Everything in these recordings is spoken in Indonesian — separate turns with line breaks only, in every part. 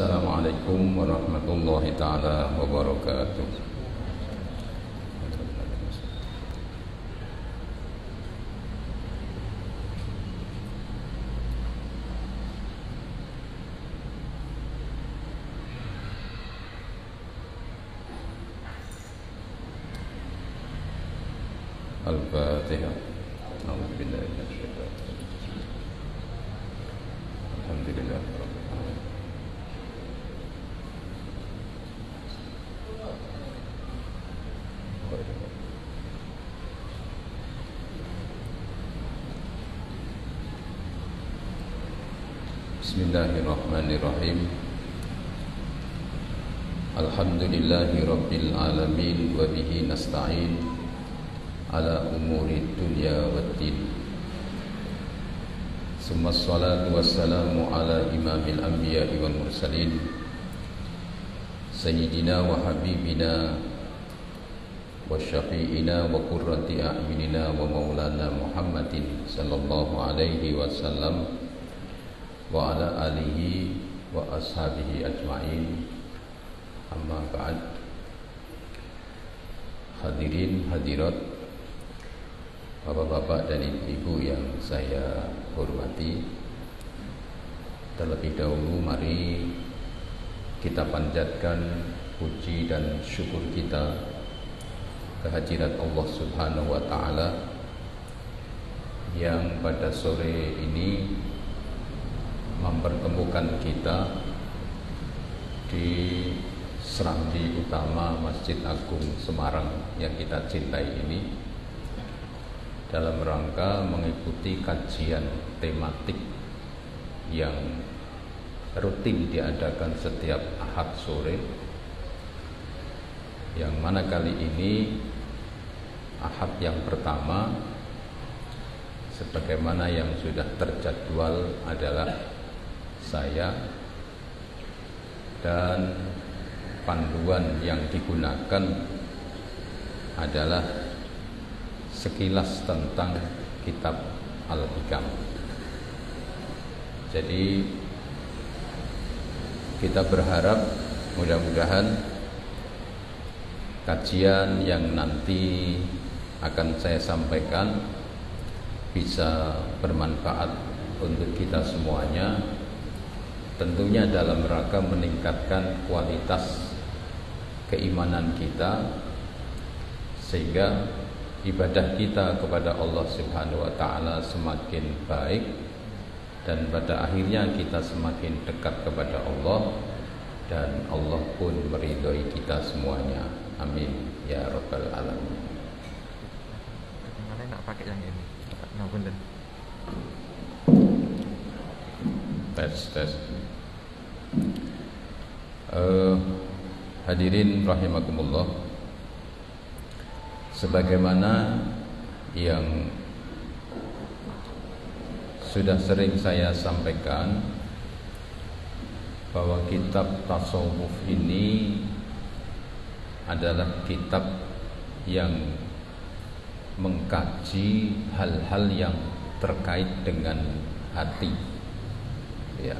Assalamualaikum warahmatullahi ta'ala wabarakatuh. Al-Fatihah. A'udzubillahi minasyaitonir rajim. Alhamdulillah. Bismillahirrahmanirrahim. Alhamdulillahi rabbil alamin wa bihi nasta'in ala umuri dunya waddin. Summa salatu wassalamu ala imamil anbiya'i wal mursalin sayyidina wa habibina wa syafi'ina wa qurrati a'yunina wa maulana Muhammadin sallallahu alaihi wasallam wa ala alihi wa ashabihi ajma'in. Amma ba'd. Hadirin hadirat, bapak-bapak dan ibu-ibu yang saya hormati, terlebih dahulu mari kita panjatkan puji dan syukur kita kehadirat Allah Subhanahu wa taala yang pada sore ini mempertemukan kita di serambi utama Masjid Agung Semarang yang kita cintai ini, dalam rangka mengikuti kajian tematik yang rutin diadakan setiap Ahad sore, yang mana kali ini Ahad yang pertama, sebagaimana yang sudah terjadwal adalah saya, dan panduan yang digunakan adalah sekilas tentang kitab Al-Hikam. Jadi kita berharap mudah-mudahan kajian yang nanti akan saya sampaikan bisa bermanfaat untuk kita semuanya, tentunya dalam rangka meningkatkan kualitas keimanan kita, sehingga ibadah kita kepada Allah Subhanahu wa taala semakin baik, dan pada akhirnya kita semakin dekat kepada Allah, dan Allah pun meridhoi kita semuanya. Amin ya rabbal alamin.
Mana nak pakai yang ini? Nah, bener.
Tes. Hadirin rahimakumullah, sebagaimana yang sudah sering saya sampaikan, bahwa kitab tasawuf ini adalah kitab yang mengkaji hal-hal yang terkait dengan hati, ya.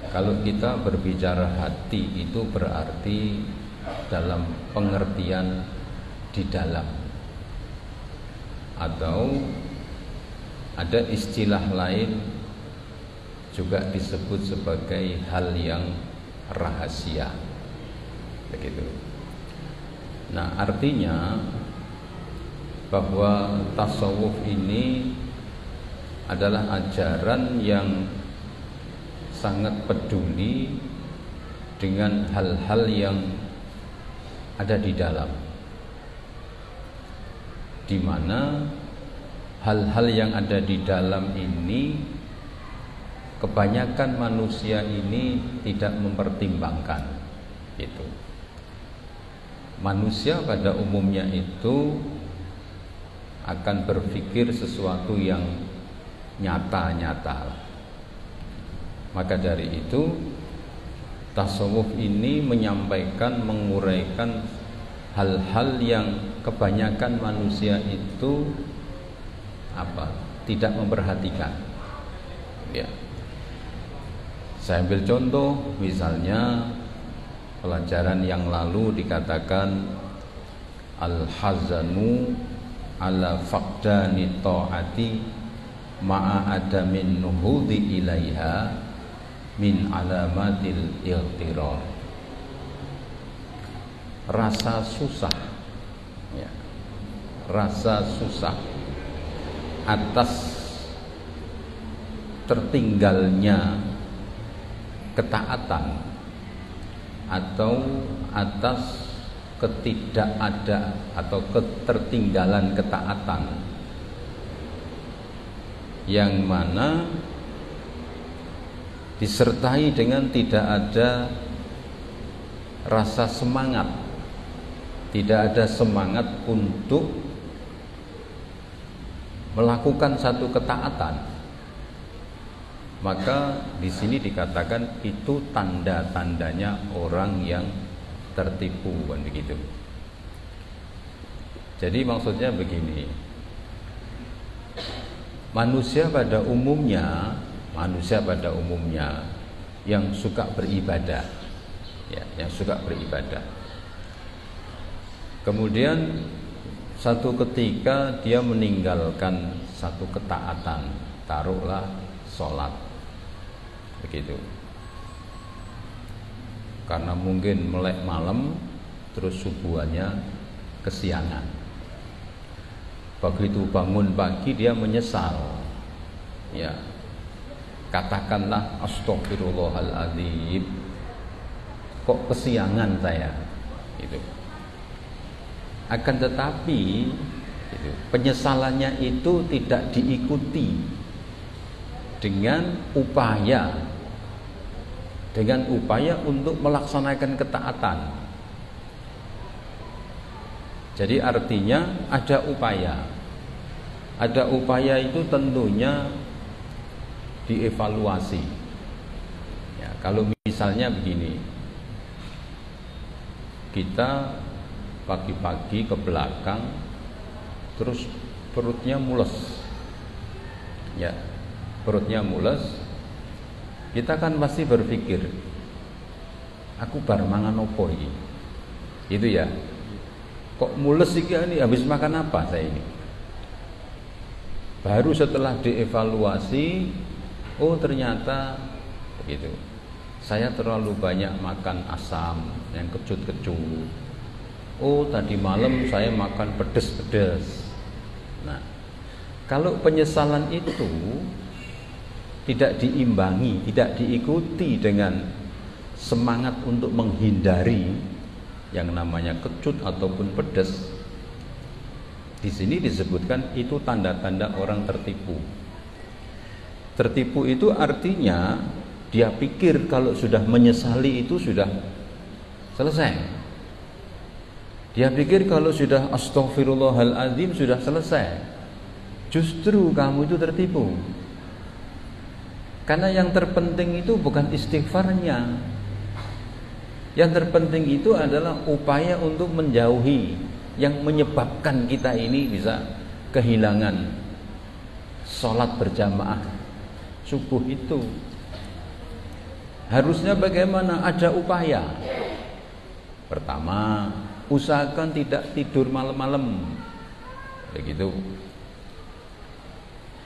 Kalau kita berbicara hati itu berarti dalam pengertian di dalam, atau ada istilah lain juga disebut sebagai hal yang rahasia, begitu. Nah, artinya bahwa tasawuf ini adalah ajaran yang sangat peduli dengan hal-hal yang ada di dalam, di mana hal-hal yang ada di dalam ini kebanyakan manusia ini tidak mempertimbangkan itu. Manusia pada umumnya itu akan berpikir sesuatu yang nyata-nyata. Maka dari itu tasawuf ini menyampaikan, menguraikan hal-hal yang kebanyakan manusia itu tidak memperhatikan, ya. Saya ambil contoh, misalnya pelajaran yang lalu dikatakan al-hazanu ala faqdani ta'ati ma'a adamin nuhudi ilaiha min alamatil ightirar. Rasa susah, ya, rasa susah atas tertinggalnya ketaatan atau atas ketidakada atau ketertinggalan ketaatan yang mana disertai dengan tidak ada rasa semangat, tidak ada semangat untuk melakukan satu ketaatan, maka di sini dikatakan itu tanda-tandanya orang yang tertipu, kan begitu. Jadi maksudnya begini, manusia pada umumnya yang suka beribadah, ya, yang suka beribadah. Kemudian satu ketika dia meninggalkan satu ketaatan, taruhlah sholat, begitu. Karena mungkin melek malam, terus subuhannya kesiangan. Begitu bangun pagi dia menyesal, ya, katakanlah astagfirullahaladzim, kok kesiangan saya, itu. Akan tetapi itu, penyesalannya itu tidak diikuti dengan upaya untuk melaksanakan ketaatan. Jadi artinya ada upaya. Ada upaya itu tentunya dievaluasi. Ya, kalau misalnya begini, kita pagi-pagi ke belakang, terus perutnya mules, ya, perutnya mules, kita kan pasti berpikir, aku bar mangan opo iki, itu ya, kok mules iki ini, habis makan apa saya ini? Baru setelah dievaluasi, oh ternyata begitu, saya terlalu banyak makan asam yang kecut-kecut. Oh tadi malam saya makan pedes-pedes. Nah, kalau penyesalan itu tidak diimbangi, tidak diikuti dengan semangat untuk menghindari yang namanya kecut ataupun pedes, di sini disebutkan itu tanda-tanda orang tertipu. Tertipu itu artinya dia pikir kalau sudah menyesali itu sudah selesai. Dia pikir kalau sudah astagfirullahaladzim sudah selesai. Justru kamu itu tertipu. Karena yang terpenting itu bukan istighfarnya. Yang terpenting itu adalah upaya untuk menjauhi yang menyebabkan kita ini bisa kehilangan sholat berjamaah subuh itu. Harusnya bagaimana? Ada upaya. Pertama, usahakan tidak tidur malam-malam, begitu.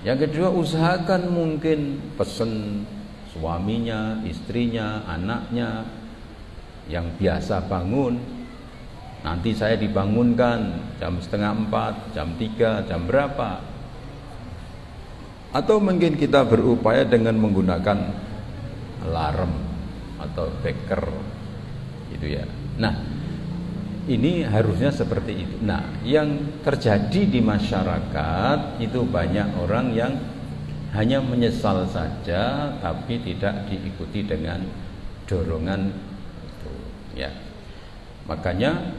Yang kedua, usahakan mungkin pesen suaminya, istrinya, anaknya yang biasa bangun, nanti saya dibangunkan jam 3:30, jam 3, jam berapa. Atau mungkin kita berupaya dengan menggunakan alarm atau beker, gitu ya. Nah, ini harusnya seperti itu. Nah, yang terjadi di masyarakat itu banyak orang yang hanya menyesal saja, tapi tidak diikuti dengan dorongan itu, ya. Makanya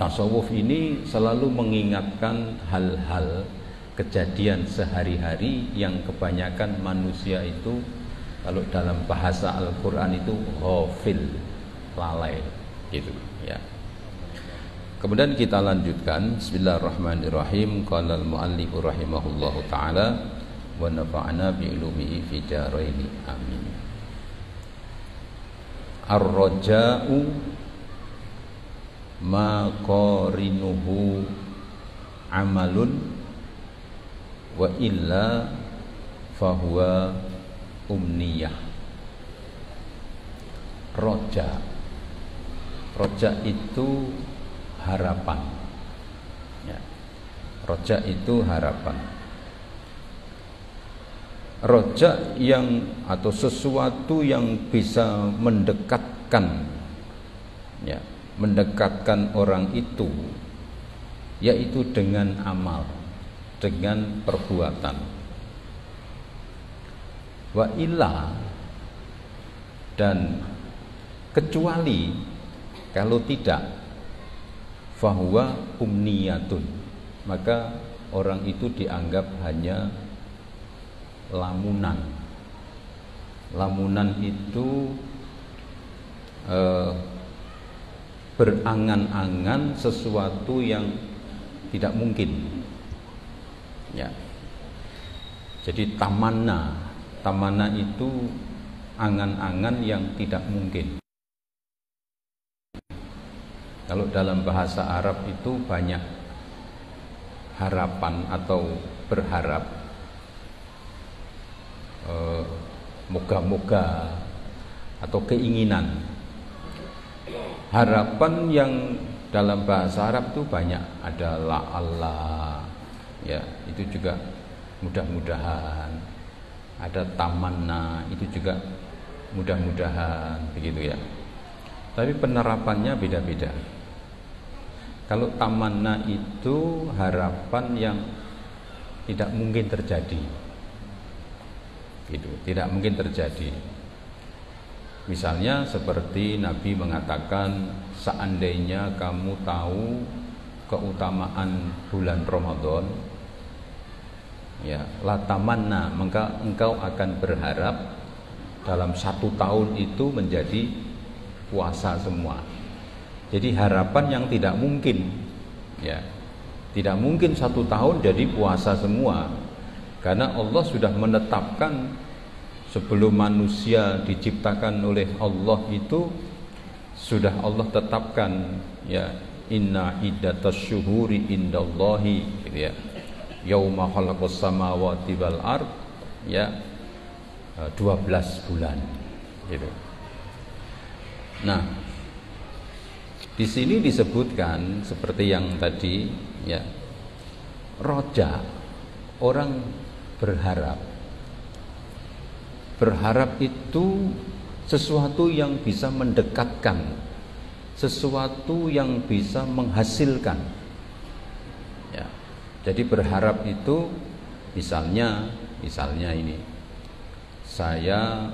tasawuf ini selalu mengingatkan hal-hal kejadian sehari-hari yang kebanyakan manusia itu, kalau dalam bahasa Al-Quran itu ghafil, lalai, gitu, ya. Kemudian kita lanjutkan. Bismillahirrahmanirrahim. Qala al-muallif rahimahullahu taala wa nafa'ana bi ulumihi fi daraini. Amin. ar-raja'u ma qarinuhu amalun wa illa fahuwa umniyah. Roja itu harapan ya. Roja itu harapan. Roja yang atau sesuatu yang bisa mendekatkan ya, mendekatkan orang itu, yaitu dengan amal, dengan perbuatan. Wa illa, dan kecuali kalau tidak, fahuwa umniyatun, maka orang itu dianggap hanya lamunan. Lamunan itu berangan-angan sesuatu yang tidak mungkin ya. Jadi tamanna itu angan-angan yang tidak mungkin. Kalau dalam bahasa Arab itu banyak harapan atau berharap, moga-moga atau keinginan. Harapan yang dalam bahasa Arab itu banyak, ada Allah ya, itu juga mudah-mudahan. Ada tamanna, itu juga mudah-mudahan, begitu ya. Tapi penerapannya beda-beda. Kalau tamanna itu harapan yang tidak mungkin terjadi, gitu, tidak mungkin terjadi. Misalnya seperti Nabi mengatakan, seandainya kamu tahu keutamaan bulan Ramadan, ya, la tamanna, maka engkau akan berharap dalam 1 tahun itu menjadi puasa semua. Jadi harapan yang tidak mungkin, ya, tidak mungkin 1 tahun jadi puasa semua, karena Allah sudah menetapkan sebelum manusia diciptakan oleh Allah itu sudah Allah tetapkan ya, inna iddatas syuhuri indallahi, gitu ya, yauma khalaqas samawati wal ard, ya, 12 bulan gitu. Nah, di sini disebutkan seperti yang tadi ya, roja, orang berharap. Berharap itu sesuatu yang bisa mendekatkan, sesuatu yang bisa menghasilkan ya. Jadi berharap itu misalnya ini, saya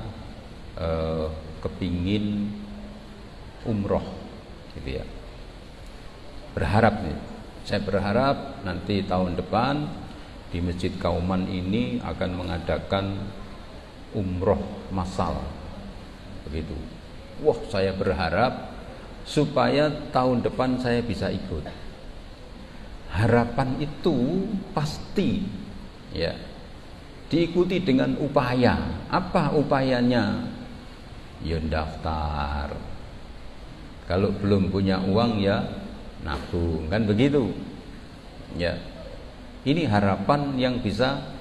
kepingin umroh gitu ya, berharap nih, saya berharap nanti tahun depan di Masjid Kauman ini akan mengadakan umroh massal begitu. Wah, saya berharap supaya tahun depan saya bisa ikut. Harapan itu pasti ya diikuti dengan upaya. Apa upayanya? Ya daftar. Kalau belum punya uang ya nabung, kan begitu. Ya. Ini harapan yang bisa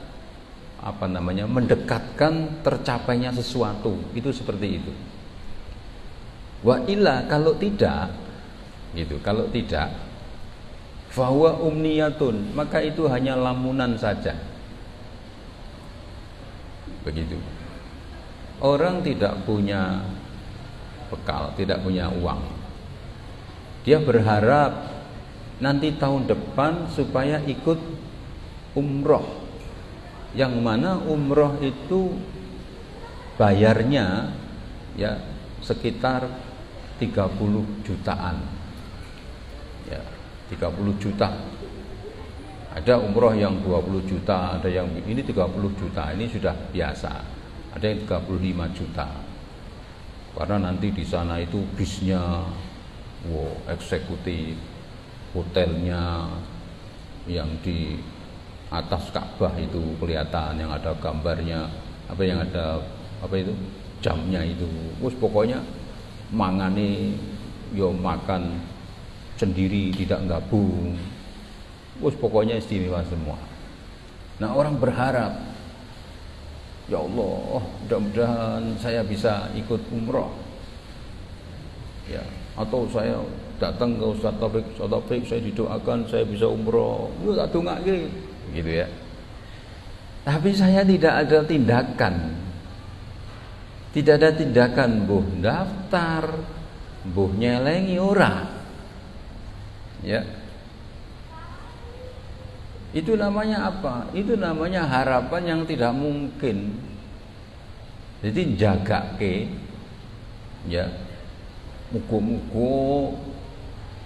mendekatkan tercapainya sesuatu, itu seperti itu. Wa illa, kalau tidak gitu, kalau tidak, fahuwa umniyatun, maka itu hanya lamunan saja. Begitu. Orang tidak punya bekal, tidak punya uang, dia berharap nanti tahun depan supaya ikut umroh, yang mana umroh itu bayarnya ya sekitar 30 jutaan ya, 30 juta. Ada umroh yang 20 juta, ada yang ini 30 juta, ini sudah biasa. Ada yang 35 juta. Karena nanti di sana itu bisnya eksekutif, hotelnya yang di atas Ka'bah itu kelihatan, yang ada gambarnya, jamnya itu. Pokoknya mangane yo makan sendiri tidak gabung. Wes pokoknya istimewa semua. Nah, orang berharap, ya Allah, mudah-mudahan saya bisa ikut umroh. Ya, atau saya datang ke Ustaz Taufik, saya didoakan saya bisa umroh. Yo tak dongake, gitu ya. Tapi saya tidak ada tindakan. Tidak ada tindakan, mbuh daftar, mbuh nyelengi ora. Ya. Itu namanya apa? Itu namanya harapan yang tidak mungkin. Jadi jagake ya, muga-muga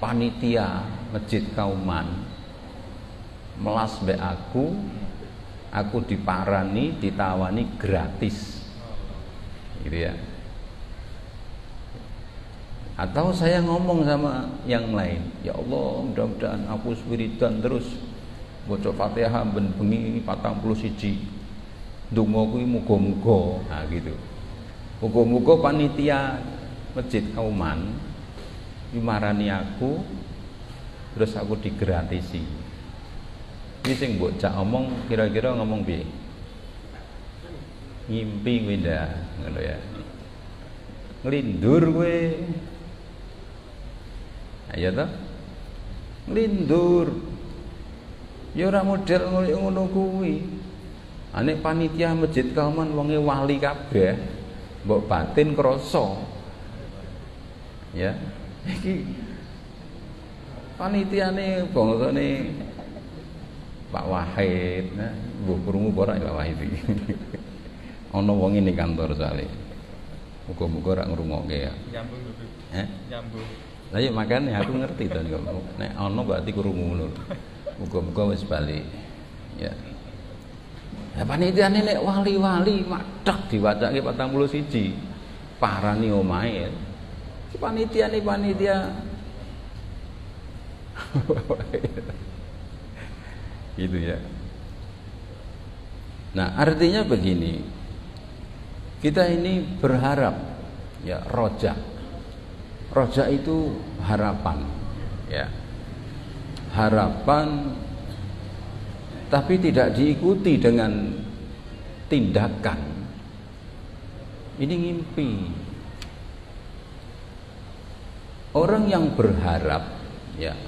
panitia Masjid Kauman melas mbek aku diparani, ditawani gratis. Gitu ya. Atau saya ngomong sama yang lain, ya Allah, mudah-mudahan aku wiridan terus maca Fatihah ben bengi 41. Donga kuwi muga-muga. Nah gitu. Muga-muga panitia Masjid Kauman marani aku terus aku digratisi. Iki sing mbok jak omong kira-kira ngomong piye? Ngimpi kowe ndak, ngono ya. Nglindur kowe. Ayo to. Nglindur. Ya ora model ngono kuwi. Nek panitia Masjid Kauman wonge wali kabeh, mbok batin krasa. Ya. Iki panitiane bangsane Pak Wahid, nah, mbok krungu ora Pak Wahid iki. Ana wong ning kantor soalé. Muga-muga ora ngrungokke ya.
Nyambung lho. Nyambung.
Lah ya makane aku ngerti to niku. Nek ana berarti krungu ngono. Muga-muga wis balik. Ya. Ya panitiane nek wali-wali madhek diwacake 41. Parani omahe. Si panitia gitu ya. Nah, artinya begini. Kita ini berharap ya, roja. Roja itu harapan, ya. Harapan tapi tidak diikuti dengan tindakan. Ini ngimpi. Orang yang berharap ya,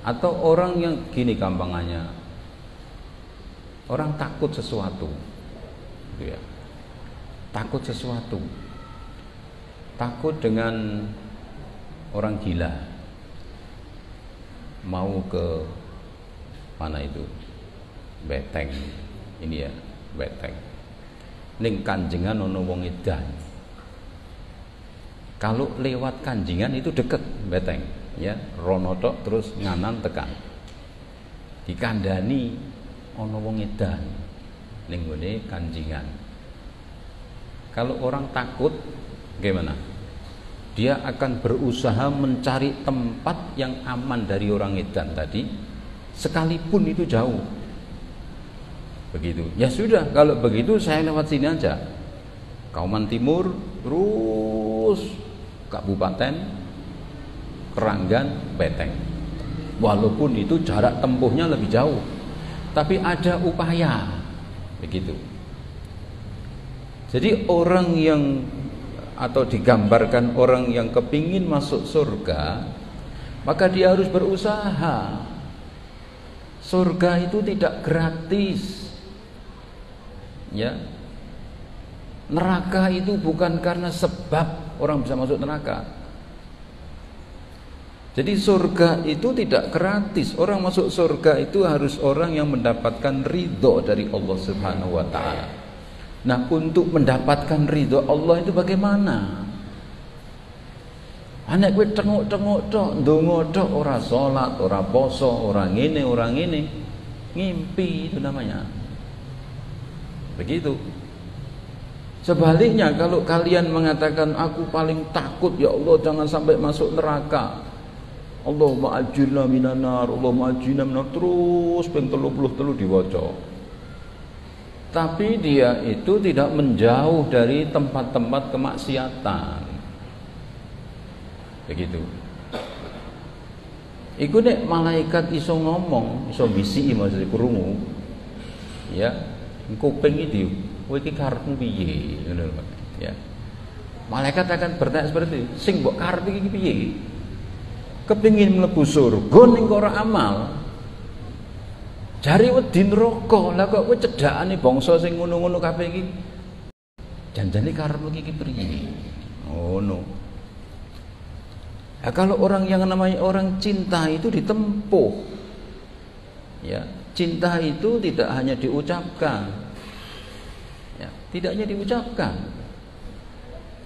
atau orang yang gini gampangannya, orang takut sesuatu ya. Takut sesuatu, takut dengan orang gila mau ke mana itu Beteng ini ya, Beteng ning Kanjengan ono wong edan. Kalau lewat Kanjengan itu deket Beteng ya, rono tok terus nganan tekan dikandani ono wong edan ning ngene Kanjengan. Kalau orang takut gimana? Dia akan berusaha mencari tempat yang aman dari orang edan tadi, sekalipun itu jauh. Begitu. Ya sudah, kalau begitu saya lewat sini aja. Kauman Timur terus Kabupaten Keranggan Beteng. Walaupun itu jarak tempuhnya lebih jauh, tapi ada upaya. Begitu. Jadi orang yang atau digambarkan orang yang kepingin masuk surga, maka dia harus berusaha. Surga itu tidak gratis, ya. Neraka itu bukan karena sebab orang bisa masuk neraka. Jadi surga itu tidak gratis. Orang masuk surga itu harus orang yang mendapatkan ridho dari Allah Subhanahu wa ta'ala. Nah, untuk mendapatkan ridho Allah itu bagaimana? Anak kowe tengok-tengok tok, ndonga tok, ora salat, ora poso, ora ngene, ngimpi itu namanya. Begitu. Sebaliknya, kalau kalian mengatakan aku paling takut ya Allah jangan sampai masuk neraka, Allahumma ajirna minan nar, Allahumma ajirna minan, terus ping 33 diwaca. tapi dia itu tidak menjauh dari tempat-tempat kemaksiatan. Begitu. Iku nek malaikat iso ngomong, iso bisiki maksudnya krungu. Ya, kuping iki kowe iki karepmu piye? Ngono lho, ya. Malaikat akan bertanya seperti itu, sing mbok karep iki piye? Kepingin mlebu surga ning ora amal. Jari wedi neraka, lah kok kowe cedhakane bangsa sing ngono-ngono kabeh iki. Janjane karepmu iki piye? Ngono. Nah, kalau orang yang namanya orang cinta itu ditempuh, ya, cinta itu tidak hanya diucapkan, ya, tidak hanya diucapkan,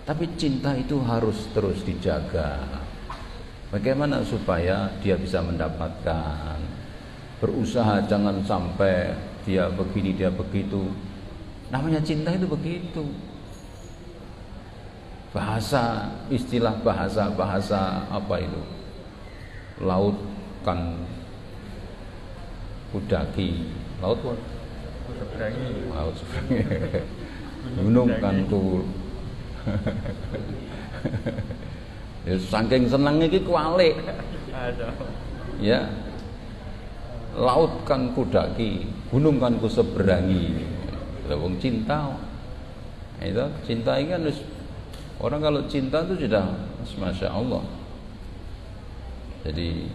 tapi cinta itu harus terus dijaga. Bagaimana supaya dia bisa mendapatkan, berusaha jangan sampai dia begini dia begitu. Namanya cinta itu begitu. Bahasa, istilah bahasa apa itu? Laut kan kudaki, laut
seberangi,
laut seberangi, gunung kan tur. Ya, saking senengnya iki kualik. Ya, laut kan kudaki, gunung kan kuseberangi. Lah wong cinta, itu cinta ini kan orang kalau cinta itu sudah Masya Allah. Jadi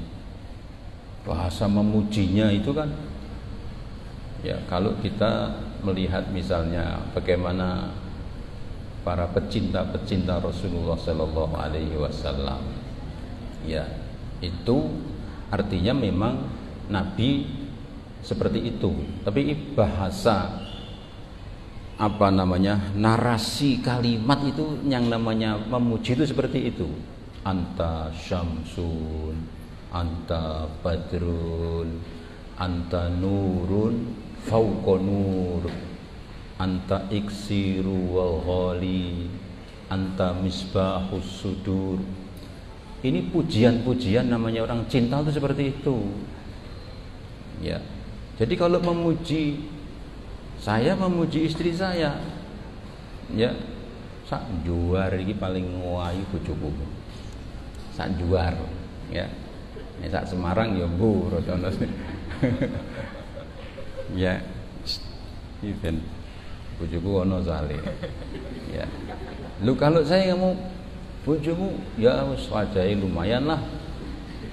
bahasa memujinya itu kan, ya, kalau kita melihat misalnya bagaimana para pecinta Rasulullah Sallallahu Alaihi Wasallam, ya, itu artinya memang Nabi seperti itu. Tapi bahasa apa namanya, narasi kalimat itu yang namanya memuji itu seperti itu. Anta syamsun, anta badrun, anta nurun fauqa nur, anta iksiru wal ghali, anta misbahus sudur. Ini pujian-pujian namanya orang cinta itu seperti itu. Ya. Jadi kalau memuji, saya memuji istri saya, ya, sak juar iki paling nguayu bojoku, sak juar, ya, nek sak Semarang ya mbu rodono, ya, even bojoku ono soalé, ya. Lu kalau saya mau bojomu, ya wis wajahe lumayan lah,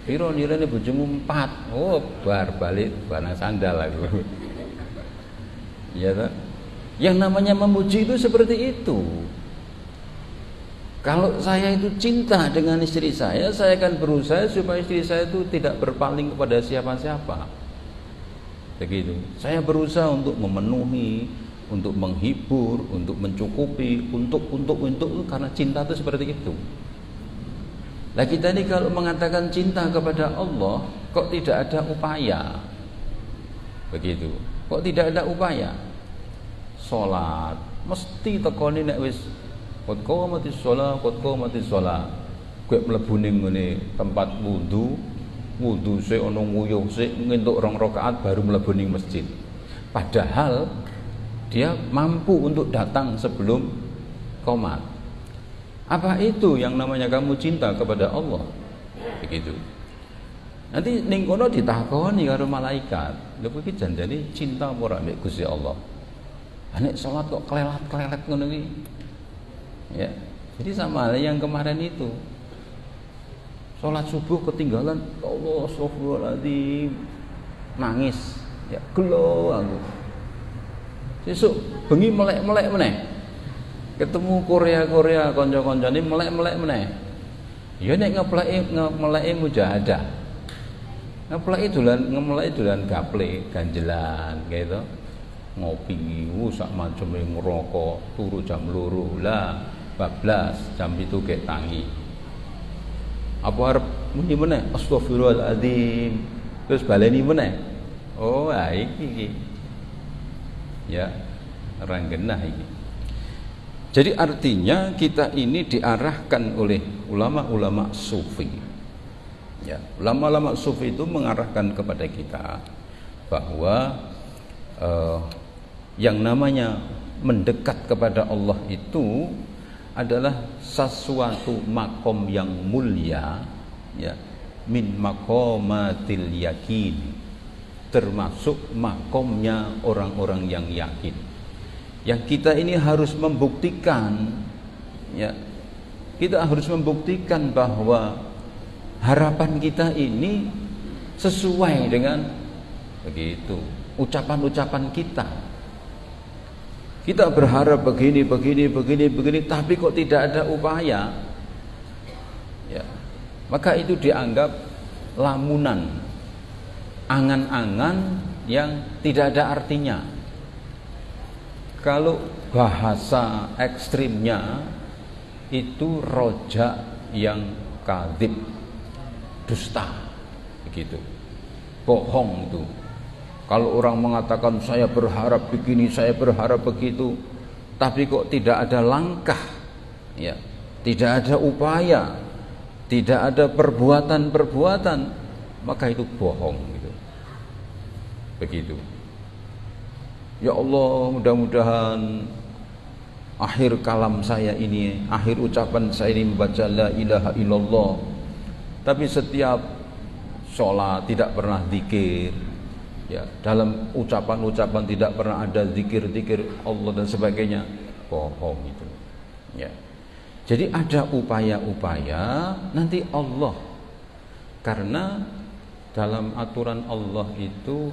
piro nilainya bojomu 4, oh bar balik barang sandal aku. Ya, yang namanya memuji itu seperti itu. Kalau saya itu cinta dengan istri saya akan berusaha supaya istri saya itu tidak berpaling kepada siapa-siapa. Begitu. Saya berusaha untuk memenuhi, untuk menghibur, untuk mencukupi, untuk karena cinta itu seperti itu. Nah, kita ini kalau mengatakan cinta kepada Allah, kok tidak ada upaya? Begitu. Kok tidak ada upaya? Salat mesti tekoni nek wis qad qamatis shalah, kowe mlebu ning ngene tempat wudu sik ana nguyuh sik ngentuk 2 rakaat baru mlebu ning masjid. Padahal dia mampu untuk datang sebelum qomat. Apa itu yang namanya kamu cinta kepada Allah? Begitu. Nanti ning kono ditakoni karo malaikat, lha iki janjane cinta apa ora mek Gusti Allah? Nek sholat kok kelelat ngono iki. Ya. Jadi sama hal yang kemarin itu. Sholat subuh ketinggalan, Allah astagfirullahaladzim. Nangis. Ya gelo aku. Sesuk bengi melek-melek meneh. Ketemu Korea kanca-kancane melek-melek meneh. Ya nek ngepleki mujahadah. Ngepleki dolan gaple, ganjelan gitu. Ngopi sak maceme ngerokok turu jam 2 lah 14 jam itu kek tangi apa arep muni meneh astagfirullahaladzim terus baleni meneh oh iki ya orang genah iki. Jadi artinya kita ini diarahkan oleh ulama-ulama sufi, ya, ulama-ulama sufi itu mengarahkan kepada kita bahwa Yang namanya mendekat kepada Allah itu adalah sesuatu makom yang mulia, ya, min makomatil yakin, termasuk makomnya orang-orang yang yakin. Yang kita ini harus membuktikan, ya, kita harus membuktikan bahwa harapan kita ini sesuai dengan begitu ucapan-ucapan kita. Kita berharap begini, tapi kok tidak ada upaya, ya, maka itu dianggap lamunan, angan-angan yang tidak ada artinya. Kalau bahasa ekstrimnya itu rojak yang kadzib, dusta, begitu, bohong itu. Kalau orang mengatakan saya berharap begini, saya berharap begitu, tapi kok tidak ada langkah, ya, tidak ada upaya, tidak ada perbuatan-perbuatan, maka itu bohong gitu. Begitu. Ya Allah, mudah-mudahan akhir kalam saya ini, akhir ucapan saya ini membaca la ilaha illallah, tapi setiap sholat tidak pernah zikir, ya, dalam ucapan-ucapan tidak pernah ada zikir-zikir Allah dan sebagainya, bohong itu, ya. Jadi ada upaya-upaya nanti Allah, karena dalam aturan Allah itu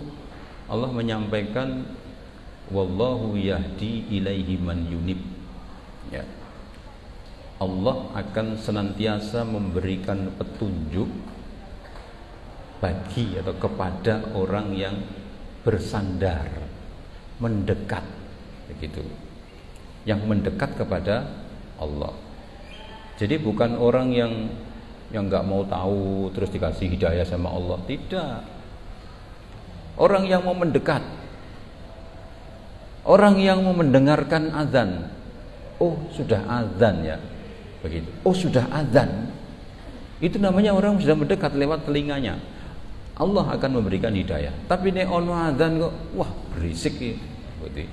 Allah menyampaikan wallahu yahdi ilaihi man yunib, ya. Allah akan senantiasa memberikan petunjuk bagi atau kepada orang yang bersandar, mendekat, begitu, yang mendekat kepada Allah. Jadi bukan orang yang nggak mau tahu terus dikasih hidayah sama Allah, tidak. Orang yang mau mendekat, orang yang mau mendengarkan azan, oh sudah azan ya, begitu, oh sudah azan, itu namanya orang sudah mendekat lewat telinganya. Allah akan memberikan hidayah. Tapi nek ono azan kok wah berisik ya. Begitu.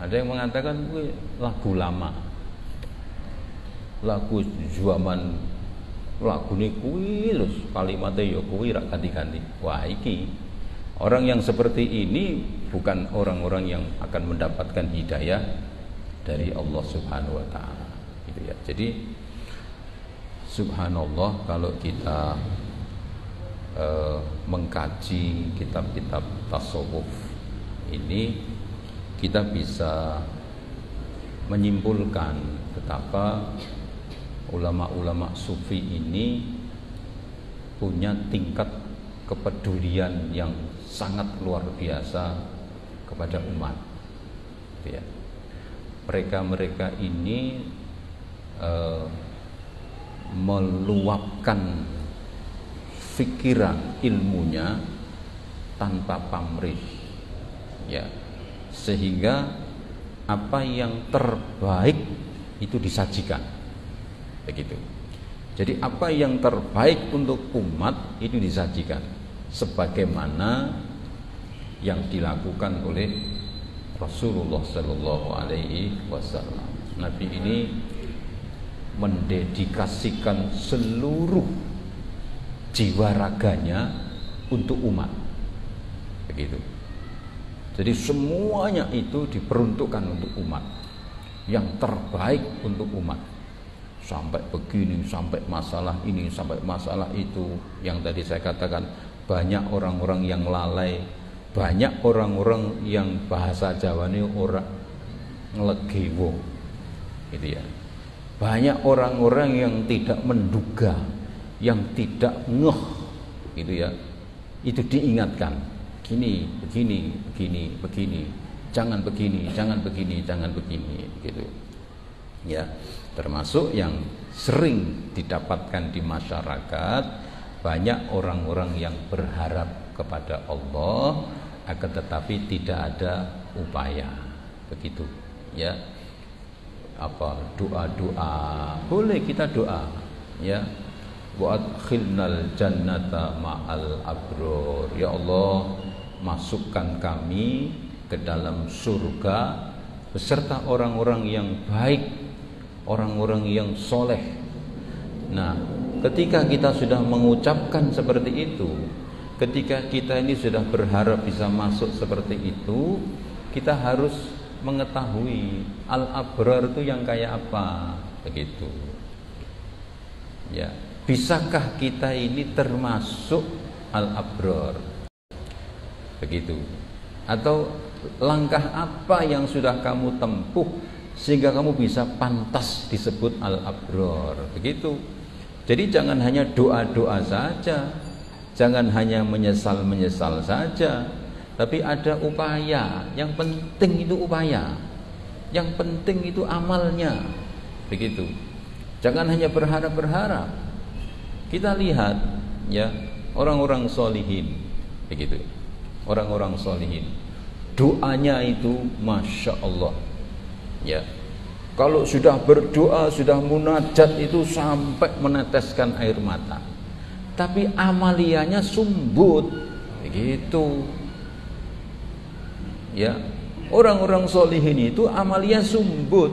Ada yang mengatakan lagu lama, lagu zaman lagune kuwi lho, kalimatnya ya kuwi rak ganti-ganti. Wah iki orang yang seperti ini bukan orang-orang yang akan mendapatkan hidayah dari Allah Subhanahu wa taala, gitu ya. Jadi subhanallah, kalau kita mengkaji kitab-kitab tasawuf ini, kita bisa menyimpulkan betapa ulama-ulama sufi ini punya tingkat kepedulian yang sangat luar biasa kepada umat, gitu ya. Mereka ini meluapkan pikiran ilmunya tanpa pamrih, ya, sehingga apa yang terbaik itu disajikan, begitu. Jadi apa yang terbaik untuk umat itu disajikan sebagaimana yang dilakukan oleh Rasulullah Sallallahu Alaihi Wasallam. Nabi ini mendedikasikan seluruh jiwa raganya untuk umat, begitu. Jadi semuanya itu diperuntukkan untuk umat, yang terbaik untuk umat. Sampai begini, sampai masalah ini, sampai masalah itu. Yang tadi saya katakan, banyak orang-orang yang lalai, banyak orang-orang yang bahasa Jawane ora nglegewo, gitu ya. Banyak orang-orang yang tidak menduga, yang tidak ngeh, gitu ya. Itu diingatkan, begini, jangan begini, gitu ya. Termasuk yang sering didapatkan di masyarakat, banyak orang-orang yang berharap kepada Allah akan tetapi tidak ada upaya, begitu ya. Apa doa-doa, boleh kita doa ya, wa adkhilnal jannata ma'al abror, ya Allah masukkan kami ke dalam surga beserta orang-orang yang baik, orang-orang yang soleh. Nah, ketika kita sudah mengucapkan seperti itu, ketika kita ini sudah berharap bisa masuk seperti itu, kita harus mengetahui al-abrar itu yang kayak apa, begitu. Ya, bisakah kita ini termasuk al-abrar? Begitu. Atau langkah apa yang sudah kamu tempuh sehingga kamu bisa pantas disebut al-abrar? Begitu. Jadi jangan hanya doa-doa saja, jangan hanya menyesal-menyesal saja, tapi ada upaya. Yang penting itu upaya, yang penting itu amalnya. Begitu. Jangan hanya berharap-berharap. Kita lihat ya orang-orang solihin, begitu. Orang-orang solihin, doanya itu masya Allah. Ya, kalau sudah berdoa, sudah munajat itu sampai meneteskan air mata. Tapi amaliyahnya sumbut, begitu. Ya, orang-orang solihin itu amaliyah sumbut.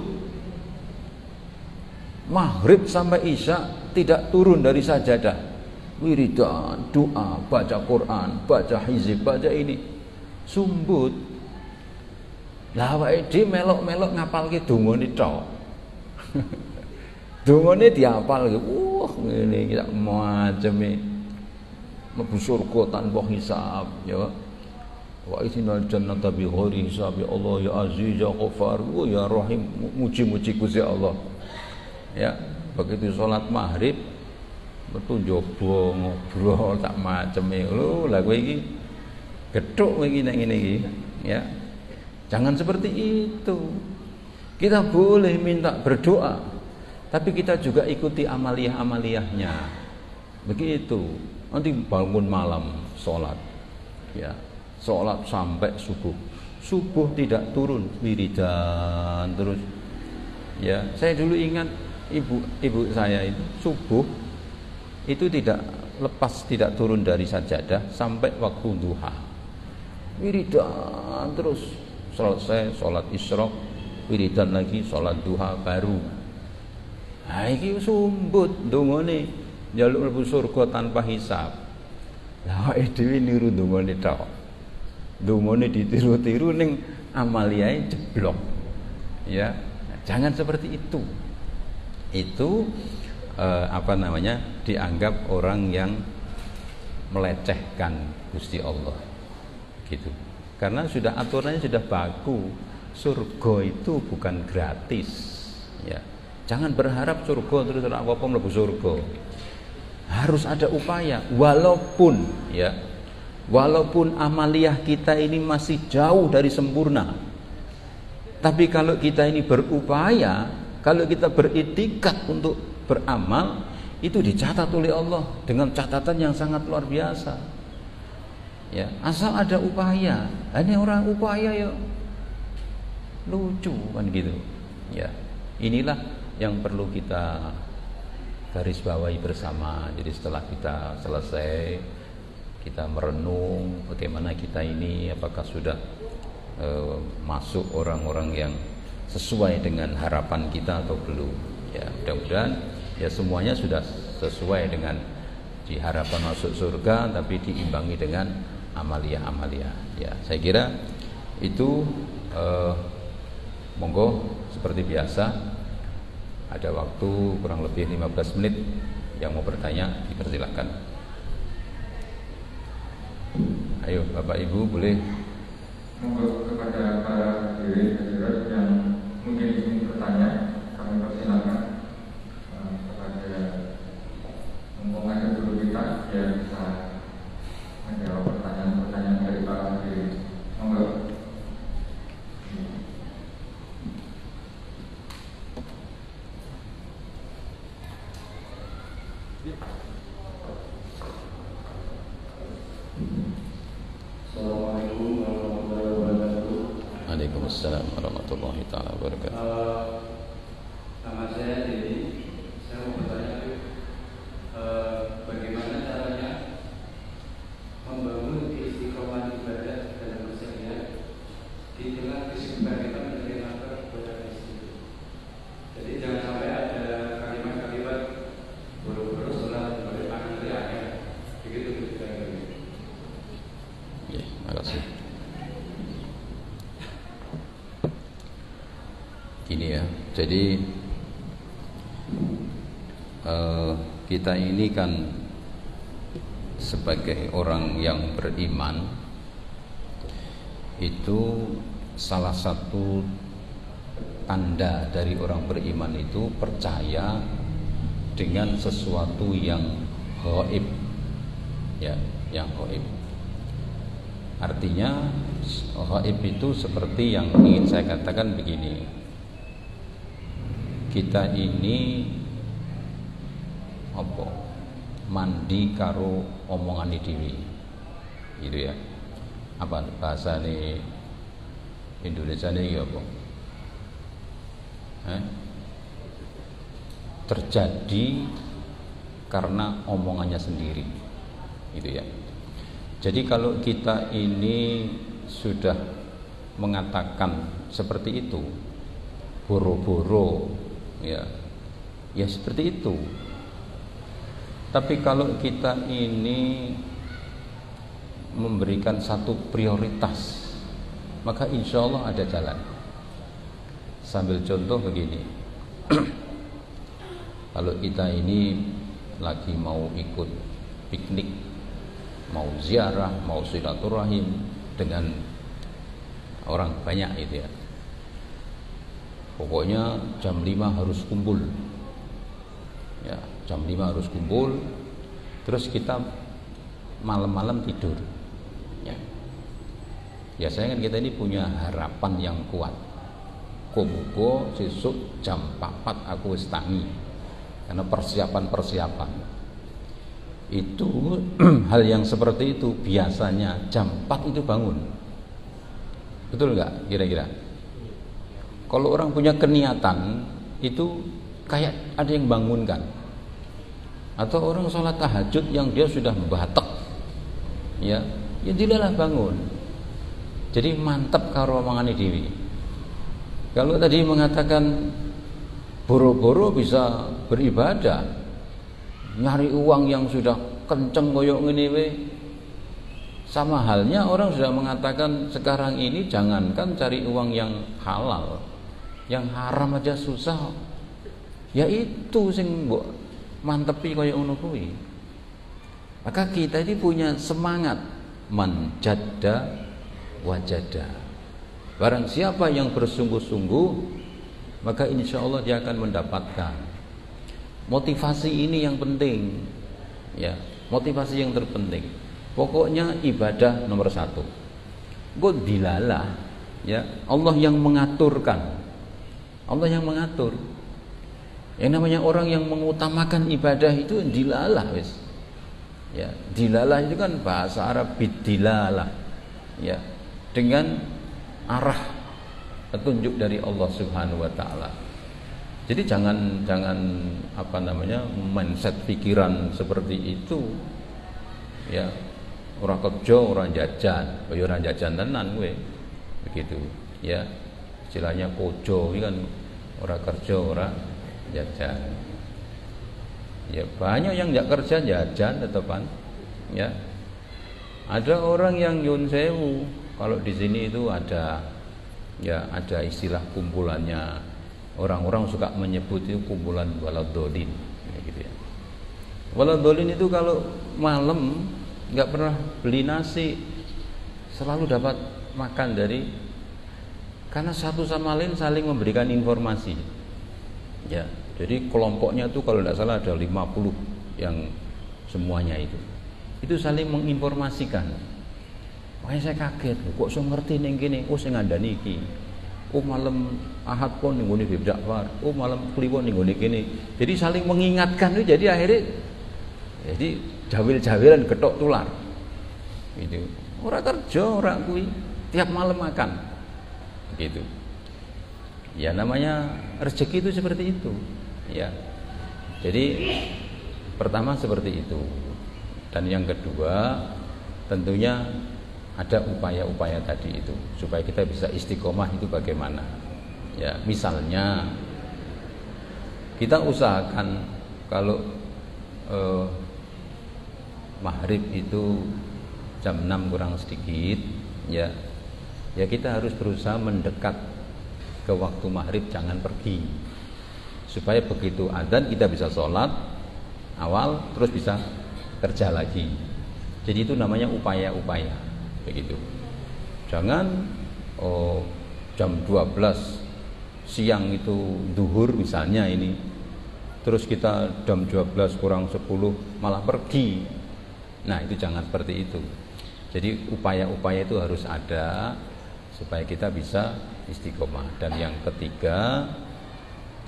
Maghrib sampai isya tidak turun dari sajadah. Wiridan, doa, baca Quran, baca hizib, baca ini, sumbut. Lah awake dhewe melok-melok ngapalke dongane tok. Dongane diapalke. Ngene iki sak maceme. Mlebu surga tanpa hisab, ya. Wa isinal jannata bi ghairi hisab, ya Allah ya Aziz ya Ghaffar, ya Rahim, muji-muji Gusti Allah. Ya, begitu salat maghrib metu njaba ngobrol tak maceme. Lho, lah kowe iki gethuk kowe iki nek ngene iki, ya. Jangan seperti itu. Kita boleh minta berdoa, tapi kita juga ikuti amaliyah-amaliyahnya. Begitu. Nanti bangun malam sholat, ya, sholat sampai subuh. Subuh tidak turun, wiridan terus. Ya, saya dulu ingat ibu saya itu subuh itu tidak lepas, tidak turun dari sajadah sampai waktu duha. Wiridan terus, selesai sholat isyraq, wiridan lagi, sholat duha baru. Nah, iki sumbut dongane njaluk mlebu surga tanpa hisab. Lah dhewe niru dongane tok. Dongane ditiru-tiru ning amaliyae jeblok. Ya, jangan seperti itu. Itu dianggap orang yang melecehkan Gusti Allah, gitu. Karena sudah aturannya sudah baku, surga itu bukan gratis, ya. Jangan berharap surga terus apa-apa mlebu surga. Harus ada upaya, walaupun amaliyah kita ini masih jauh dari sempurna. Tapi kalau kita ini berupaya, kalau kita beritikad untuk beramal, itu dicatat oleh Allah dengan catatan yang sangat luar biasa. Ya, asal ada upaya. Ini orang upaya ya lucu kan gitu. Ya, inilah yang perlu kita garis bawahi bersama. Jadi setelah kita selesai, kita merenung bagaimana kita ini, apakah sudah masuk orang-orang yang sesuai dengan harapan kita atau belum. Ya, mudah-mudahan ya semuanya sudah sesuai dengan harapan masuk surga, tapi diimbangi dengan amaliyah-amaliyah. Ya, saya kira itu monggo seperti biasa, ada waktu kurang lebih 15 menit. Yang mau bertanya dipersilahkan. Ayo Bapak Ibu boleh.
Monggo kepada para hadirin yang mungkin ingin bertanya, kami persilakan kepada guru kita yang bisa menjawab pertanyaan-pertanyaan dari para hadirin. Monggo.
Assalamualaikum warahmatullahi wabarakatuh.
Waalaikumsalam warahmatullahi taala wabarakatuh.
Nama saya Dedi. Saya mau bertanya, bagaimana caranya membangun istiqomah ibadah dalam keseharian
Gini ya, jadi kita ini kan sebagai orang yang beriman, itu salah satu tanda dari orang beriman itu percaya dengan sesuatu yang gaib, ya, yang gaib. Artinya gaib itu seperti yang ingin saya katakan begini, kita ini apa, mandi karo omongan dhewe, gitu ya. Apa bahasa ini Indonesia ini apa? Terjadi karena omongannya sendiri, gitu ya. Jadi kalau kita ini sudah mengatakan seperti itu, boro-boro, ya seperti itu. Tapi kalau kita ini memberikan satu prioritas, maka insya Allah ada jalan. Sambil contoh begini, kalau kita ini lagi mau ikut piknik, mau ziarah, mau silaturahim dengan orang banyak itu ya, pokoknya jam 5 harus kumpul, ya jam 5 harus kumpul. Terus kita malam-malam tidur, ya biasanya kan kita ini punya harapan yang kuat, muga sesuk jam 4 aku wis tangi, karena persiapan itu hal yang seperti itu biasanya jam 4 itu bangun, betul nggak kira-kira? Kalau orang punya keniatan itu kayak ada yang bangunkan. Atau orang sholat tahajud yang dia sudah batek, ya dilalah bangun. Jadi mantap karo omongane dhewe. Kalau tadi mengatakan boro-boro bisa beribadah, nyari uang yang sudah kenceng koyok ngene we, sama halnya orang sudah mengatakan sekarang ini jangankan cari uang yang halal, yang haram aja susah. Ya itu sing mbok mantepi kaya ngono kuwi. Maka kita ini punya semangat manjadda wajada. Barang siapa yang bersungguh-sungguh, maka insya Allah dia akan mendapatkan. Motivasi ini yang penting, ya, motivasi yang terpenting. Pokoknya ibadah nomor 1. God dilalah, ya, Allah yang mengaturkan, Allah yang mengatur. Yang namanya orang yang mengutamakan ibadah itu dilalah, wis. Ya, dilalah itu kan bahasa Arab bidilalah, ya, dengan arah petunjuk dari Allah Subhanahu wa taala. Jadi jangan apa namanya mindset pikiran seperti itu, ya. Ora kerja, ora jajan, kaya ora jajan tenan kowe. Begitu, ya. Istilahnya pojo ini kan ora kerja, ora jajan. Ya banyak yang nggak kerja jajan tetepan, ya. Ada orang yang nyun sewu, kalau di sini itu ada, ya ada istilah kumpulannya, orang-orang suka menyebut itu kumpulan waladolin, ya, gitu ya. Waladolin itu kalau malam nggak pernah beli nasi, selalu dapat makan dari, karena satu sama lain saling memberikan informasi, ya. Jadi kelompoknya tuh kalau tidak salah ada 50 yang semuanya itu saling menginformasikan. Makanya saya kaget, kok saya ngerti ning kene, oh saya ngandani iki. Oh malam Ahad pun ning ngene Dakbar, oh malam Kliwon ning ngene kene. Jadi saling mengingatkan itu, jadi akhirnya jadi jawil-jawilan getok tular. Gitu. Ora kerja, ora kuwi, tiap malam makan. Gitu. Ya namanya rezeki itu seperti itu, ya. Jadi pertama seperti itu, dan yang kedua tentunya ada upaya-upaya tadi itu supaya kita bisa istiqomah itu bagaimana, ya. Misalnya kita usahakan kalau maghrib itu jam 6 kurang sedikit, ya kita harus berusaha mendekat ke waktu maghrib jangan pergi, supaya begitu adzan kita bisa sholat awal terus bisa kerja lagi. Jadi itu namanya upaya-upaya begitu. Jangan jam 12 siang itu duhur misalnya ini, terus kita jam 12 kurang 10 malah pergi. Nah itu jangan seperti itu. Jadi upaya-upaya itu harus ada supaya kita bisa istiqomah. Dan yang ketiga,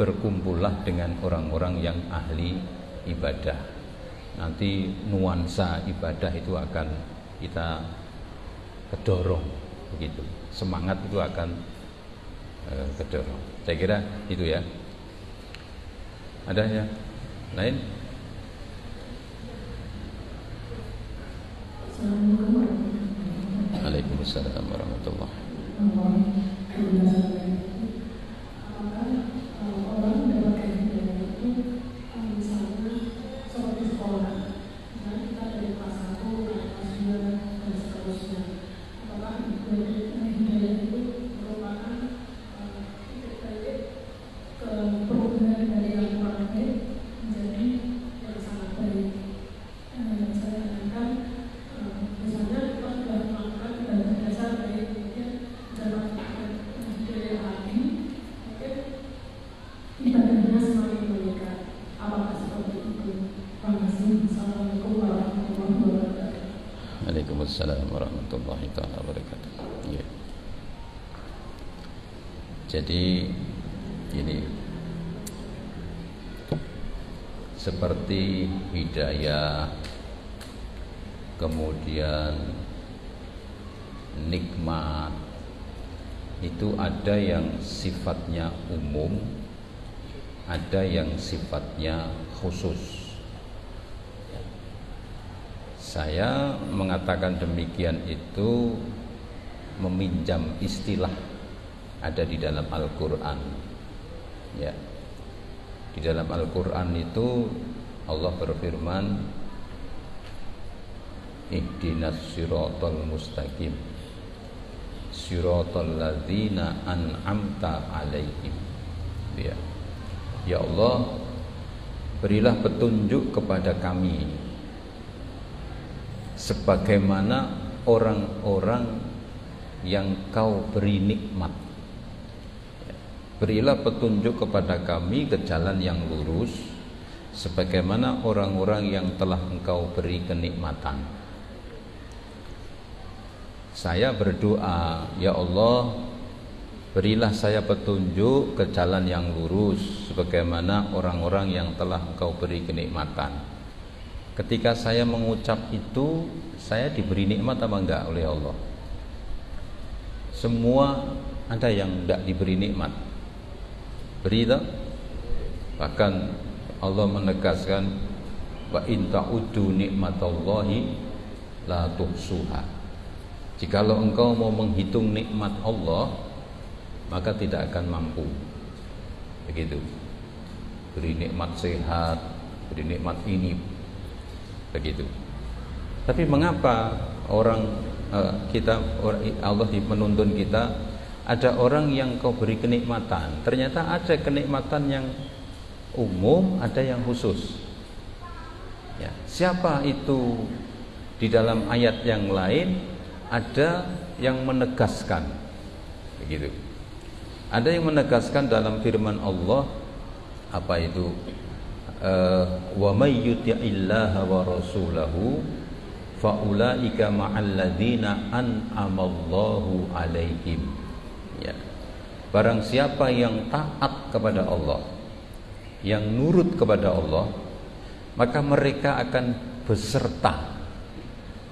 berkumpullah dengan orang-orang yang ahli ibadah. Nanti nuansa ibadah itu akan kita kedorong begitu. Semangat itu akan kedorong. Saya kira itu ya. Ada yang lain? Waalaikumsalam warahmatullahi wabarakatuh. Waalaikumsalam warahmatullahi wabarakatuh. Ya. Jadi ini seperti hidayah, kemudian nikmat, itu ada yang sifatnya umum, ada yang sifatnya khusus. Saya mengatakan demikian itu meminjam istilah ada di dalam Al-Quran. Ya, di dalam Al-Quran itu Allah berfirman, ihdinas siratal mustaqim, siratal ladzina an'amta alaihim. Ya, ya Allah, berilah petunjuk kepada kami sebagaimana orang-orang yang Kau beri nikmat. Berilah petunjuk kepada kami ke jalan yang lurus sebagaimana orang-orang yang telah Engkau beri kenikmatan. Saya berdoa, ya Allah, berilah saya petunjuk ke jalan yang lurus sebagaimana orang-orang yang telah Engkau beri kenikmatan. Ketika saya mengucap itu, saya diberi nikmat apa enggak oleh Allah? Semua ada yang tidak diberi nikmat. Beri tak? Bahkan Allah menegaskan, wa in ta'uddu nikmatallahi la tuhsuha. Jikalau engkau mau menghitung nikmat Allah, maka tidak akan mampu. Begitu. Beri nikmat sehat, beri nikmat ini, begitu. Tapi mengapa Allah menuntun kita, ada orang yang Kau beri kenikmatan, ternyata ada kenikmatan yang umum, ada yang khusus. Ya, siapa itu? Di dalam ayat yang lain ada yang menegaskan, begitu. Ada yang menegaskan dalam firman Allah, apa itu? Wa may yuti'illaha wa rasulahu fa ulaika ma'al ladzina an'amallahu 'alaihim. Ya. Barang siapa yang taat kepada Allah, yang nurut kepada Allah, maka mereka akan beserta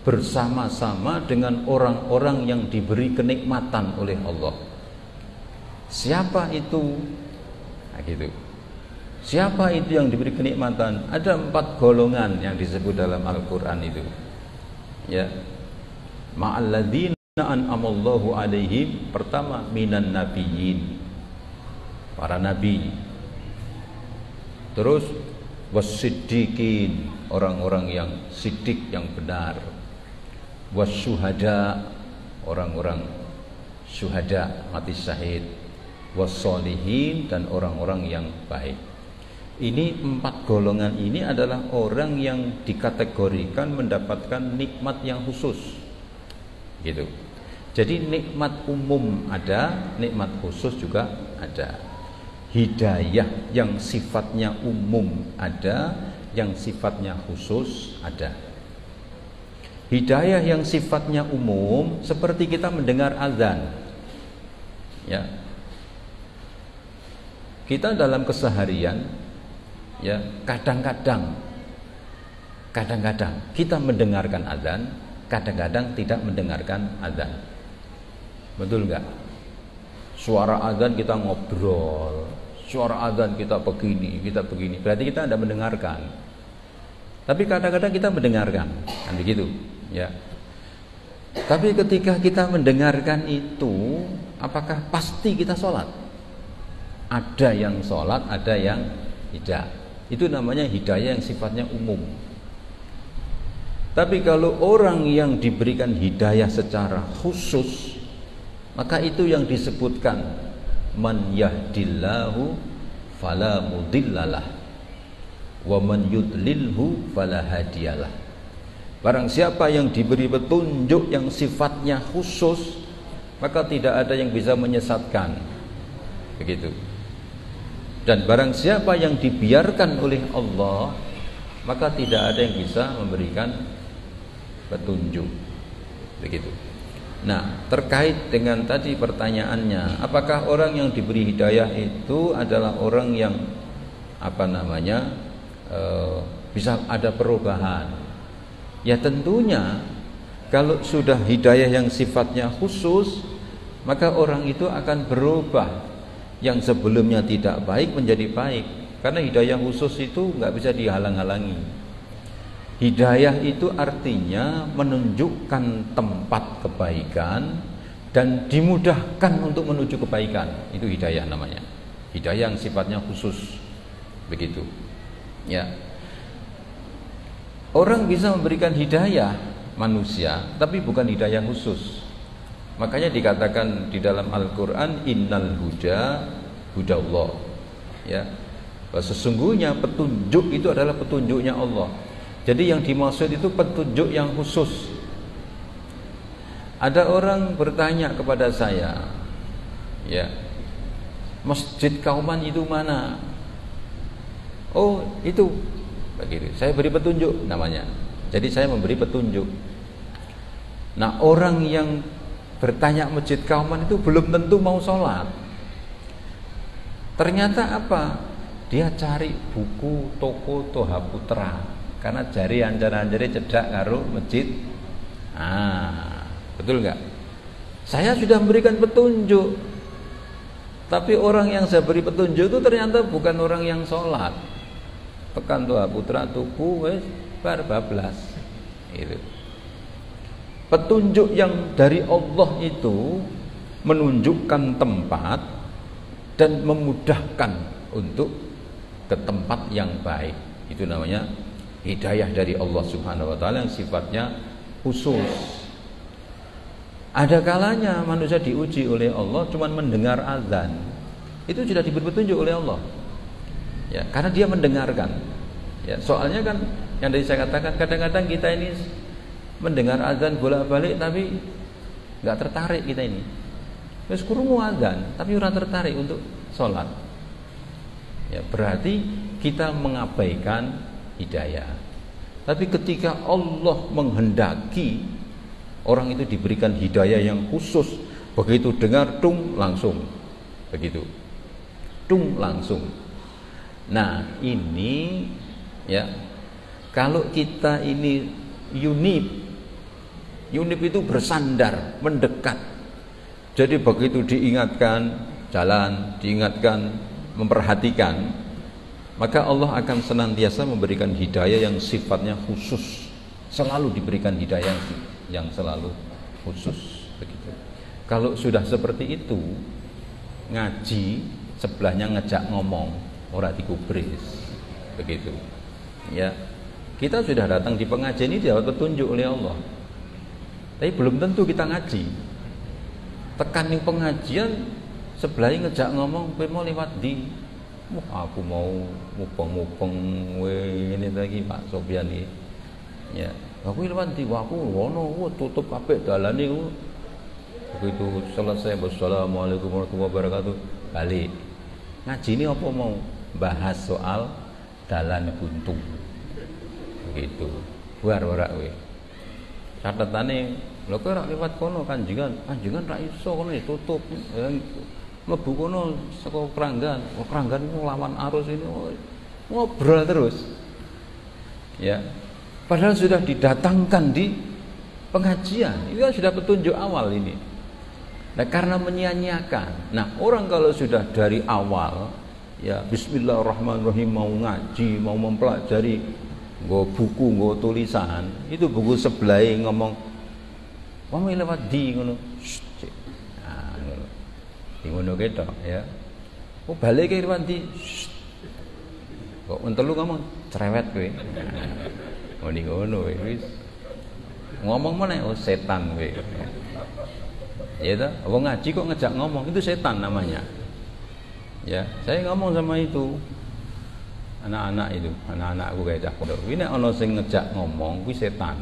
bersama-sama dengan orang-orang yang diberi kenikmatan oleh Allah. Siapa itu? Nah, gitu. Siapa itu yang diberi kenikmatan? Ada 4 golongan yang disebut dalam Al-Quran itu. Ya, ma'alladzina an'amallahu alaihim. Pertama, minan nabiyyin, para nabi. Terus wassiddiqin, orang-orang yang siddiq, yang benar. Wasyuhada, orang-orang syuhada, mati syahid. wassolihin, dan orang-orang yang baik. Ini 4 golongan ini adalah orang yang dikategorikan mendapatkan nikmat yang khusus, gitu. Jadi nikmat umum ada, nikmat khusus juga ada. Hidayah yang sifatnya umum ada, yang sifatnya khusus ada. Hidayah yang sifatnya umum seperti kita mendengar azan. Ya. Kita dalam keseharian, ya, kadang-kadang kita mendengarkan azan, kadang-kadang tidak mendengarkan azan. Betul enggak? Suara azan kita ngobrol, suara azan kita begini. Berarti kita tidak mendengarkan. Tapi kadang-kadang kita mendengarkan, kan begitu, ya. Tapi ketika kita mendengarkan itu, apakah pasti kita sholat? Ada yang sholat, ada yang tidak. Itu namanya hidayah yang sifatnya umum. Tapi kalau orang yang diberikan hidayah secara khusus, maka itu yang disebutkan man yahdillahu fala mudhillalah wa man yudlilhu fala hadiyalah. Barang siapa yang diberi petunjuk yang sifatnya khusus, maka tidak ada yang bisa menyesatkan. Begitu. Dan barang siapa yang dibiarkan oleh Allah, maka tidak ada yang bisa memberikan petunjuk. Begitu. Nah, terkait dengan tadi pertanyaannya, apakah orang yang diberi hidayah itu adalah orang yang bisa ada perubahan? Ya tentunya, kalau sudah hidayah yang sifatnya khusus, maka orang itu akan berubah. Yang sebelumnya tidak baik menjadi baik, karena hidayah khusus itu nggak bisa dihalang-halangi. Hidayah itu artinya menunjukkan tempat kebaikan dan dimudahkan untuk menuju kebaikan. Itu hidayah namanya. Hidayah yang sifatnya khusus. Begitu. Ya. Orang bisa memberikan hidayah manusia, tapi bukan hidayah khusus. Makanya dikatakan di dalam Al-Qur'an innal huda hudallah. Ya. Sesungguhnya petunjuk itu adalah petunjuknya Allah. Jadi yang dimaksud itu petunjuk yang khusus. Ada orang bertanya kepada saya, ya, Masjid Kauman itu mana? Oh, itu. Begitu. Saya beri petunjuk namanya. Jadi saya memberi petunjuk. Nah, orang yang bertanya Masjid Kauman itu belum tentu mau sholat. Ternyata apa? Dia cari buku toko Toha Putra, karena jari anjar-anjari cedak karo masjid. Betul nggak? Saya sudah memberikan petunjuk, tapi orang yang saya beri petunjuk itu ternyata bukan orang yang sholat. Tekan Toha Putra tuku wes bar bablas. Itu. Petunjuk yang dari Allah itu menunjukkan tempat dan memudahkan untuk ke tempat yang baik. Itu namanya hidayah dari Allah Subhanahu wa taala yang sifatnya khusus. Ada kalanya manusia diuji oleh Allah cuman mendengar azan. Itu sudah diberi petunjuk oleh Allah. Ya, karena dia mendengarkan. Ya, soalnya kan yang tadi saya katakan, kadang-kadang kita ini mendengar azan bolak-balik tapi enggak tertarik kita ini. Wis krungu azan tapi ora tertarik untuk sholat. Ya, berarti kita mengabaikan hidayah. Tapi ketika Allah menghendaki orang itu diberikan hidayah yang khusus, begitu dengar tung langsung. Begitu. Tung langsung. Nah, ini ya, kalau kita ini unip itu bersandar, mendekat. Jadi begitu diingatkan jalan, diingatkan memperhatikan, maka Allah akan senantiasa memberikan hidayah yang sifatnya khusus. Selalu diberikan hidayah yang selalu khusus. Begitu. Kalau sudah seperti itu, ngaji sebelahnya ngejak ngomong, ora dikubris. Begitu. Ya. Kita sudah datang di pengajian ini dapat petunjuk oleh Allah. Tapi belum tentu kita ngaji. Tekan di pengajian Sebelahnya ngejak ngomong, kowe mau lewat di. Wah, aku mau mupeng-mupeng ini lagi Pak Sofyan iki. Ya, aku lewat di, wah aku ngono, tutup kabeh dalane ku. Begitu selesai, wassalamualaikum warahmatullahi wabarakatuh, balik. Ngaji ini apa mau bahas soal dalan buntu. Begitu. Buar ora kowe. Catatane, lho kowe ora liwat kono kanjengan ra iso kono ditutup. Mlebu kono saka Kranggan. Oh, Kranggan lawan arus ini ngobrol terus. Ya. Padahal sudah didatangkan di pengajian. Itu sudah petunjuk awal ini. Nah, karena menyia-nyiakan. Nah, orang kalau sudah dari awal ya bismillahirrahmanirrahim mau ngaji, mau mempelajari, nggo buku, nggo tulisan, itu buku sebelah ngomong, "Wong lewat di ngono." Nah, ngono. Di ngono ketok ya. Oh, balik ke lewat di. Kok mentelu ngomong cerewet kowe. Ngono ngono wis. Ngomong meneh oh setan kowe. Ya toh, wong ngaji kok ngejak ngomong, itu setan namanya. Ya, saya ngomong sama itu anak-anak itu, anak-anakku kayak cah pondok. Ini ana sing ngejak ngomong kuwi setan.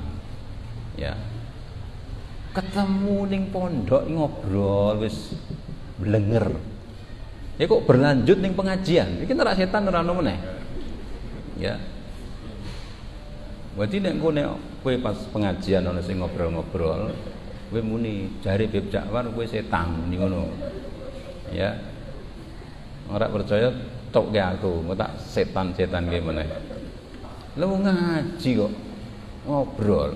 Ya. Ketemu ning pondok ngobrol wis blenger. Ya kok berlanjut ning pengajian. Iki ora setan ora ono meneh. Ya. Berarti nek kowe pas pengajian ana sing ngobrol-ngobrol, kowe muni jare Beb Jakwar kowe setan ning ngono. Ya. Ora percaya tok ke aku, engko tak setan-setan ke meneh. Lha ngaji kok ngobrol.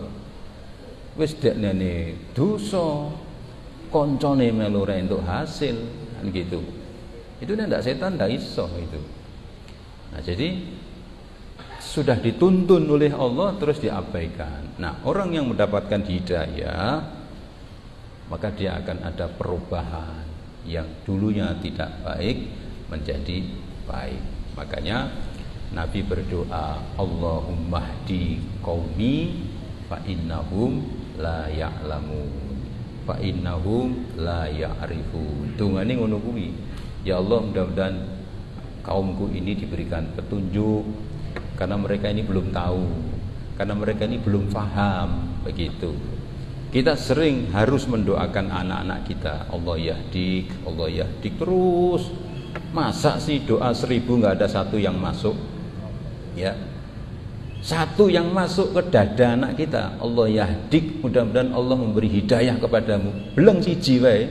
Wis dekne dosa, koncone melu ra entuk hasil, kan gitu. Itu nek ndak setan ndak iso itu. Nah, jadi sudah dituntun oleh Allah terus diabaikan. Nah, orang yang mendapatkan hidayah maka dia akan ada perubahan yang dulunya tidak baik menjadi baik. Makanya Nabi berdoa, Allahumma hdi qaumi fa innahum la ya'lamun fa innahum la ya'rifun. Dungane ngono kuwi. Ya Allah, mudah-mudahan kaumku ini diberikan petunjuk karena mereka ini belum tahu, karena mereka ini belum paham, begitu. Kita sering harus mendoakan anak-anak kita, Allah yahdik, Allah yahdik terus. Masa sih doa 1000 nggak ada satu yang masuk? Ya, satu yang masuk ke dada anak kita, Allah yahdik, mudah-mudahan Allah memberi hidayah kepadamu. Belum siji wae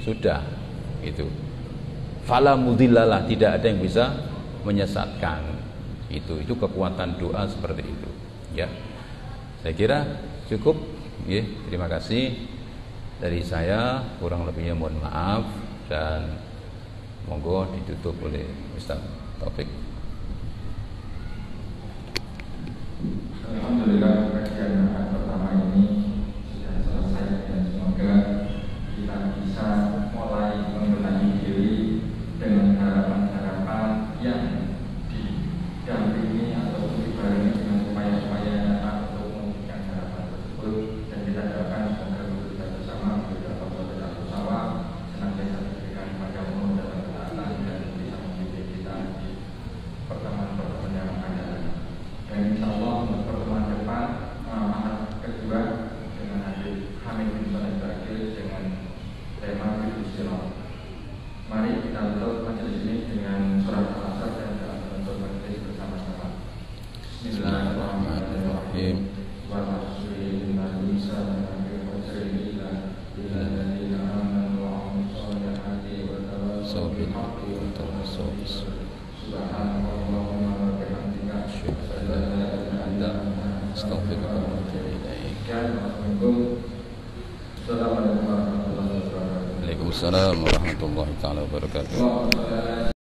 sudah itu. Fala mudhillalah, tidak ada yang bisa menyesatkan. Itu kekuatan doa seperti itu. Ya, saya kira cukup. Ya, terima kasih dari saya, kurang lebihnya mohon maaf dan monggo ditutup oleh Ustaz Taufik.
Alhamdulillah, kajian pertama ini sudah selesai dan semoga kita bisa mulai membenahi diri dengan harapan-harapan yang didampingi atau dibarengi dengan upaya-upaya nyata untuk mewujudkan harapan tersebut. Dan kita doakan semoga kita bersama beberapa saudara bersama senantiasa diberikan kepada umur dalam ketaatan dan bisa membimbing kita di pertemuan-pertemuan yang akan datang. Dan insya Allah untuk pertemuan depan Ahad kedua dengan Habib Hamid bin Saleh Bakir dengan tema Fidusilah. Mari kita tutup majelis ini dengan surat Al-Asr dan doa penutup majelis bersama-sama. Bismillahirrahmanirrahim. Wa rasulil nabi sallallahu alaihi wasallam wa amsalihati wa tawassaw bil haqqi wa tawassaw bis sabr. Subhanallahumma wa bihamdika asyhadu an la ilaha illa anta astaghfiruka wa atubu ilaik. Assalamualaikum warahmatullahi wabarakatuh.
Waalaikumsalam warahmatullahi taala wabarakatuh.